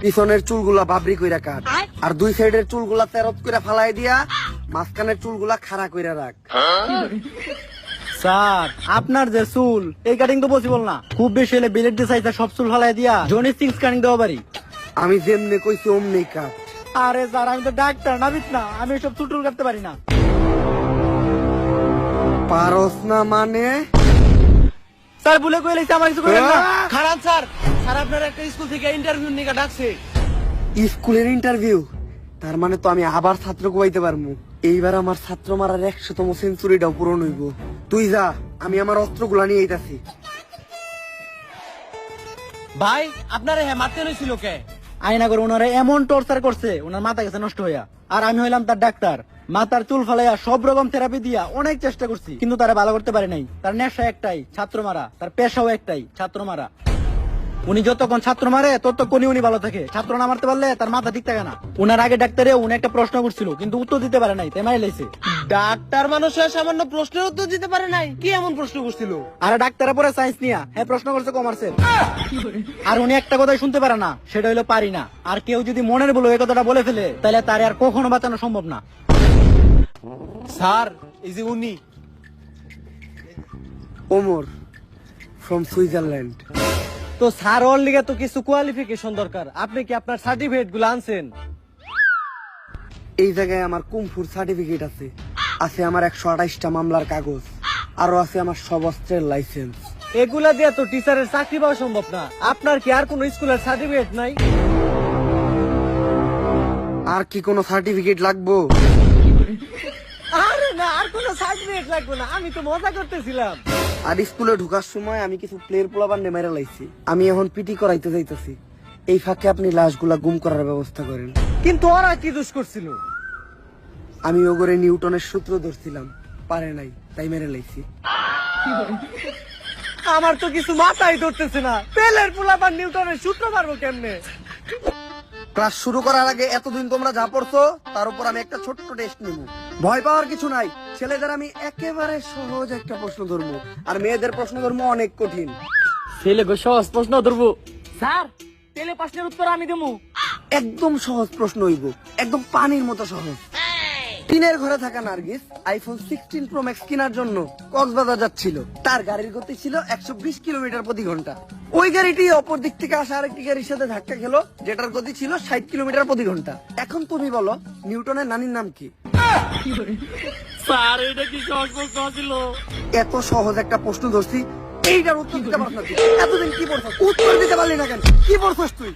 পিছনের চুলগুলা বাবরি কইরা কাট, আর দুই সাইডের চুলগুলা তেরত কইরা ফালাই দিয়া মাঝখানের চুলগুলা খাড়া কইরা রাখ। স্যার আপনার যে চুল এই কাটিং তো পসিবল না, খুব বেশি হলে বিলেট দিয়ে সাইজটা সব চুল ফালাই দিয়া জনি সিক্স কাটিং দেওয়া পারি। আমি যেমনি কইছি অমনি কাট। আরে স্যার আমি তো ডাক্তার নাবিত না, আমি সব চুল টুল কাটতে পারি না। পারস না মানে? স্যার ভুলে কই লাইছে, আমার কিছু করেন না। খারাপ স্যার, স্যার আপনার একটা স্কুল থেকে ইন্টারভিউ নিয়ে ডাকছে। স্কুলের ইন্টারভিউ? তার মানে তো আমি আবার ছাত্র কোয়াইতে পারবো। এইবার আমার ছাত্র মারার 100তম সেঞ্চুরিটাও পূরণ হইব। তুই যা, আমি আমার অস্ত্রগুলা নিয়ে আইতাছি। ভাই আপনারে হ্যাঁ মারতে হয়েছিল কে? আয়না করে ওনারা এমন টর্চার করছে, ওনার মাথা গেছে নষ্ট হইয়া। আর আমি হইলাম তার ডাক্তার, মাথার চুল ফালাইয়া সব রকম থেরাপি দিয়া অনেক চেষ্টা করছি, কিন্তু তারা ভালো করতে পারে নাই। তার নেশা একটাই, ছাত্র মারা। তার পেশাও একটাই, ছাত্র মারা। উনি যতক্ষণ ছাত্র মারে ততক্ষণই উনি ভালো থাকে। ছাত্র না মারতে পারলে তার মাথা ঠিক থাকে না। উনার আগে ডাক্তারে উনি একটা প্রশ্ন করছিল, কিন্তু উত্তর দিতে পারে নাই, তাই মারি লাইছে। ডাক্তার মানুষ হয়ে সামান্য প্রশ্নের উত্তর দিতে পারে নাই? কি এমন প্রশ্ন করছিল? আর ডাক্তারের পরে সায়েন্স নিয়া হ্যাঁ প্রশ্ন করছে কমার্সের। আর উনি একটা কথাই শুনতে পারে না, সেটা হইলো পারি না। আর কেউ যদি মনের বলে এই কথাটা বলে ফেলে, তাহলে তার আর কখনো বাঁচানো সম্ভব না। স্যার এই যে উনি ওমর ফ্রম সুইজারল্যান্ড। তো স্যার ওর লিগে তো কিছু কোয়ালিফিকেশন দরকার। আপনি কি আপনার সার্টিফিকেট গুলো আনছেন? এই জায়গায় আমার কুমফুর সার্টিফিকেট আছে, আছে আমার 128টা মামলার কাগজ, আরো আছে আমার সব অস্ত্রের লাইসেন্স। এগুলা দিয়ে তো টিচারের চাকরি পাওয়া সম্ভব না। আপনার কি আর কোনো স্কুলের সার্টিফিকেট নাই? আর কি কোনো সার্টিফিকেট লাগবো? আরে না, আর কোনো সার্টিফিকেট লাগবে না, আমি তো মজা করতেছিলাম। আর স্কুলে ঢোকার সময় আমি কিছু প্লেয়ার পোলাবার মেরে লাইছি। আমি এখন পিটি করাইতে যাইতেছি। এই ফাঁকে আপনি লাশগুলা গুম করার ব্যবস্থা করেন। কিন্তু ওরা কি দোষ করছিল? আমি ওগরে নিউটনের সূত্র ধরছিলাম, পারে নাই, তাই মেরে লাইছি। আমার তো কিছু মাথায় ধরতেছে না, পেলের পোলাপান নিউটনের সূত্র মারবো কেমনে? ক্লাস শুরু করার আগে এতদিন তোমরা যা পড়ছো তার উপর আমি একটা ছোট্ট টেস্ট নিব। ভয় পাওয়ার কিছু নাই। ছেলেদের আমি একেবারে সহজ একটা প্রশ্ন ধরবো, আর মেয়েদের প্রশ্ন ধরবো অনেক কঠিন। ছেলে গো সহজ প্রশ্ন ধরবো। স্যার তেলে প্রশ্নের উত্তর আমি দেবো। একদম সহজ প্রশ্ন হইব, একদম পানির মতো সহজ। টিনের ঘরে থাকা নার্গিস আইফোন 16 প্রো ম্যাক্স কেনার জন্য কক্সবাজার যাচ্ছিল। তার গাড়ির গতি ছিল 120 কিলোমিটার প্রতি ঘন্টা। ওই গাড়িটি অপর দিক থেকে আসা আরেকটি গাড়ির সাথে ধাক্কা খেলো, যেটার গতি ছিল 60 কিলোমিটার প্রতি ঘন্টা। এখন তুমি বলো নিউটনের নানির নাম কি? স্যার এটা কি সহজ প্রশ্ন ছিল? এত সহজ একটা প্রশ্ন ধরছি, এইটার উত্তর দিতে পারছ না তুই। এতদিন কি পড়ছস? উত্তর দিতে পারলি না কেন? কি পড়ছস তুই?